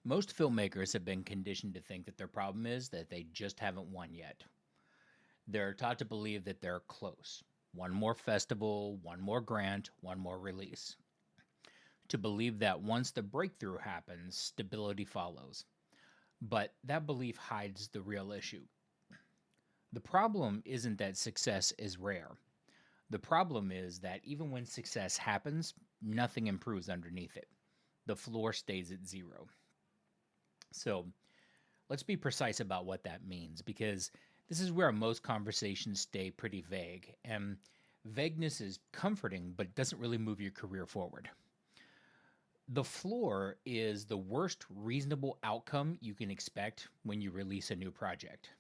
Most filmmakers have been conditioned to think that their problem is that they just haven't won yet. They're taught to believe that they're close. One more festival, one more grant, one more release. To believe that once the breakthrough happens, stability follows. But that belief hides the real issue. The problem isn't that success is rare. The problem is that even when success happens, nothing improves underneath it. The floor stays at zero. So let's be precise about what that means because this is where most conversations stay pretty vague. And vagueness is comforting, but doesn't really move your career forward. The floor is the worst reasonable outcome you can expect when you release a new project.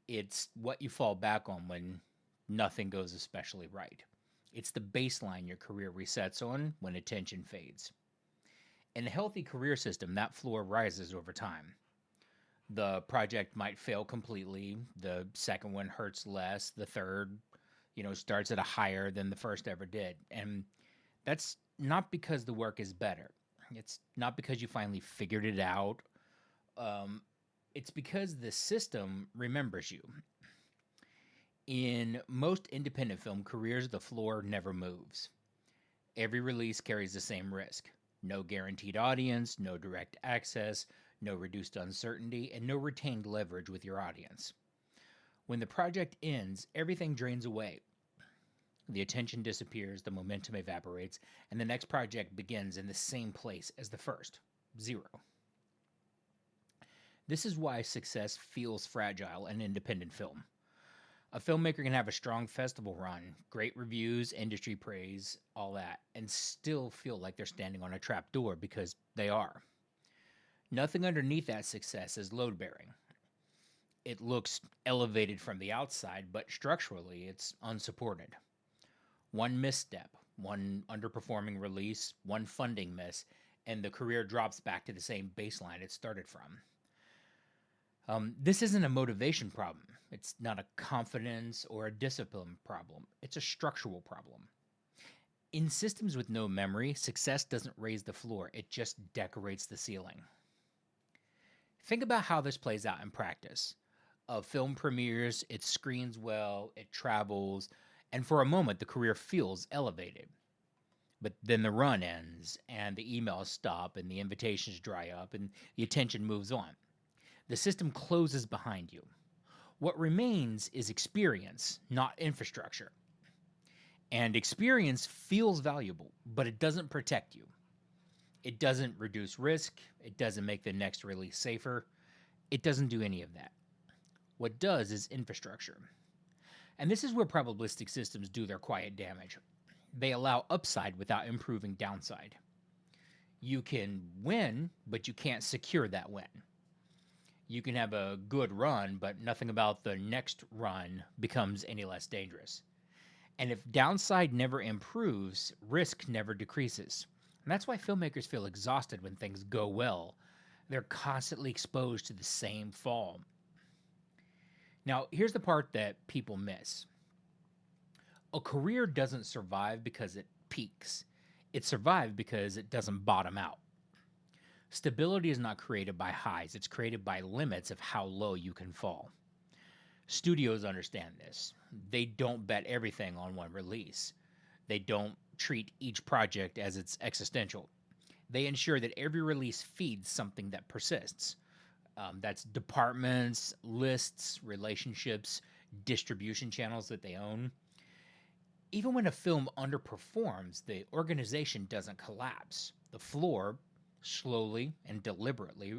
It's what you fall back on when nothing goes especially right. It's the baseline your career resets on when attention fades. In a healthy career system, that floor rises over time. The project might fail completely, the second one hurts less, the third, starts at a higher than the first ever did. And that's not because the work is better. It's not because you finally figured it out. Um, it's because the system remembers you. In most independent film careers, the floor never moves. Every release carries the same risk: no guaranteed audience, no direct access, no reduced uncertainty, and no retained leverage with your audience. When the project ends, everything drains away. The attention disappears, the momentum evaporates, and the next project begins in the same place as the first: zero. This is why success feels fragile in independent film. A filmmaker can have a strong festival run, great reviews, industry praise, all that, and still feel like they're standing on a trap door because they are. Nothing underneath that success is load bearing. It looks elevated from the outside, but structurally it's unsupported. One misstep, one underperforming release, one funding miss, and the career drops back to the same baseline it started from. This isn't a motivation problem. It's not a confidence or a discipline problem. It's a structural problem. In systems with no memory, success doesn't raise the floor, it just decorates the ceiling. Think about how this plays out in practice. A film premieres, it screens well, it travels, and for a moment the career feels elevated. But then the run ends, and the emails stop, and the invitations dry up, and the attention moves on. The system closes behind you. What remains is experience, not infrastructure. And experience feels valuable, but it doesn't protect you. It doesn't reduce risk. It doesn't make the next release safer. It doesn't do any of that. What does is infrastructure. And this is where probabilistic systems do their quiet damage. They allow upside without improving downside. You can win, but you can't secure that win. You can have a good run, but nothing about the next run becomes any less dangerous. And if downside never improves, risk never decreases. And that's why filmmakers feel exhausted when things go well. They're constantly exposed to the same fall. Now, here's the part that people miss: a career doesn't survive because it peaks, it survives because it doesn't bottom out. Stability is not created by highs, it's created by limits of how low you can fall. Studios understand this. They don't bet everything on one release. They don't treat each project as its existential. They ensure that every release feeds something that persists. That's departments, lists, relationships, distribution channels that they own. Even when a film underperforms, the organization doesn't collapse. The floor slowly and deliberately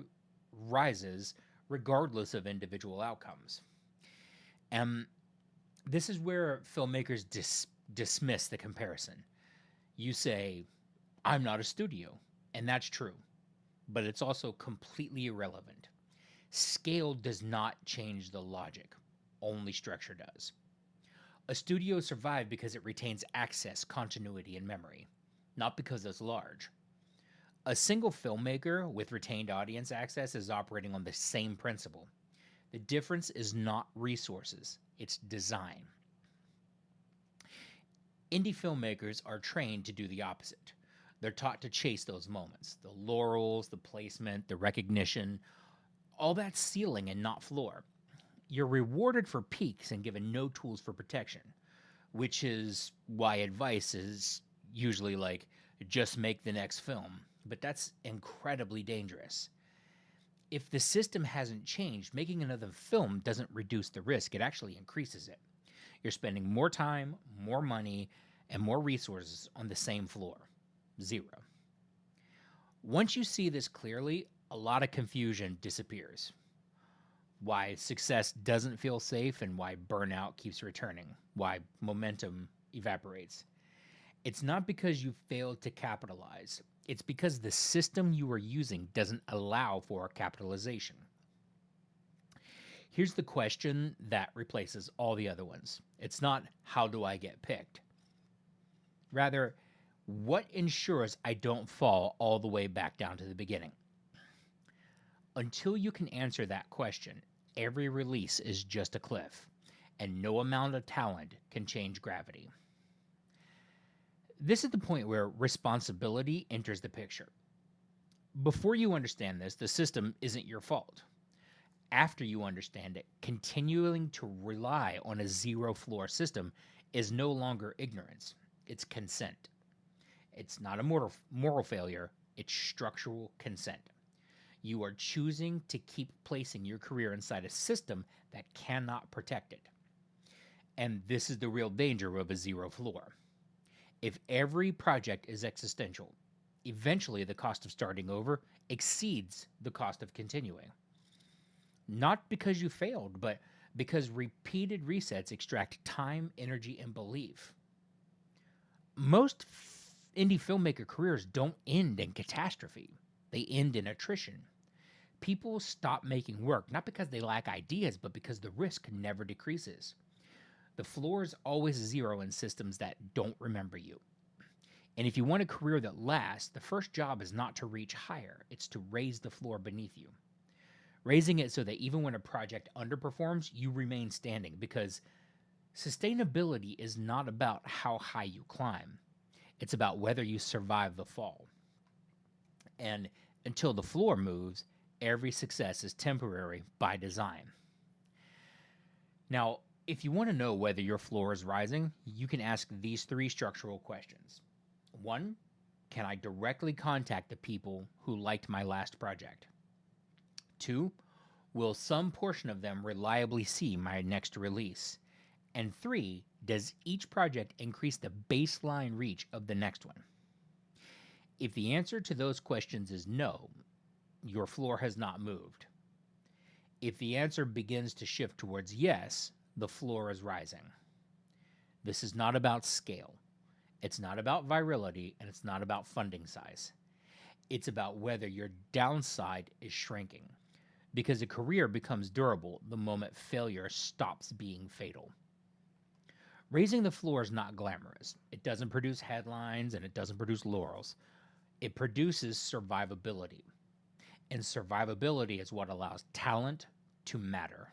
rises regardless of individual outcomes. And this is where filmmakers dismiss the comparison. You say, I'm not a studio, and that's true, but it's also completely irrelevant. Scale does not change the logic, only structure does. A studio survives because it retains access, continuity, and memory, not because it's large. A single filmmaker with retained audience access is operating on the same principle. The difference is not resources, it's design. Indie filmmakers are trained to do the opposite. They're taught to chase those moments, the laurels, the placement, the recognition, all that ceiling and not floor. You're rewarded for peaks and given no tools for protection, which is why advice is usually like, just make the next film. But that's incredibly dangerous. If the system hasn't changed, making another film doesn't reduce the risk, it actually increases it. You're spending more time, more money, and more resources on the same floor. Zero. Once you see this clearly, a lot of confusion disappears. Why success doesn't feel safe and why burnout keeps returning, why momentum evaporates. It's not because you failed to capitalize. It's because the system you are using doesn't allow for capitalization. Here's the question that replaces all the other ones. It's not, how do I get picked? Rather, what ensures I don't fall all the way back down to the beginning? Until you can answer that question, every release is just a cliff, and no amount of talent can change gravity. This is the point where responsibility enters the picture. Before you understand this, the system isn't your fault. After you understand it, continuing to rely on a zero floor system is no longer ignorance, it's consent. It's not a moral failure, it's structural consent. You are choosing to keep placing your career inside a system that cannot protect it. And this is the real danger of a zero floor. If every project is existential, eventually the cost of starting over exceeds the cost of continuing. Not because you failed, but because repeated resets extract time, energy, and belief. Most indie filmmaker careers don't end in catastrophe. They end in attrition. People stop making work, not because they lack ideas, but because the risk never decreases. The floor is always zero in systems that don't remember you. And if you want a career that lasts, the first job is not to reach higher, it's to raise the floor beneath you. Raising it so that even when a project underperforms, you remain standing, because sustainability is not about how high you climb. It's about whether you survive the fall. And until the floor moves, every success is temporary by design. Now, if you want to know whether your floor is rising, you can ask these three structural questions. 1, can I directly contact the people who liked my last project? 2, will some portion of them reliably see my next release? And 3, does each project increase the baseline reach of the next one? If the answer to those questions is no, your floor has not moved. If the answer begins to shift towards yes, the floor is rising. This is not about scale. It's not about virality, and it's not about funding size. It's about whether your downside is shrinking, because a career becomes durable the moment failure stops being fatal. Raising the floor is not glamorous. It doesn't produce headlines and it doesn't produce laurels. It produces survivability. And survivability is what allows talent to matter.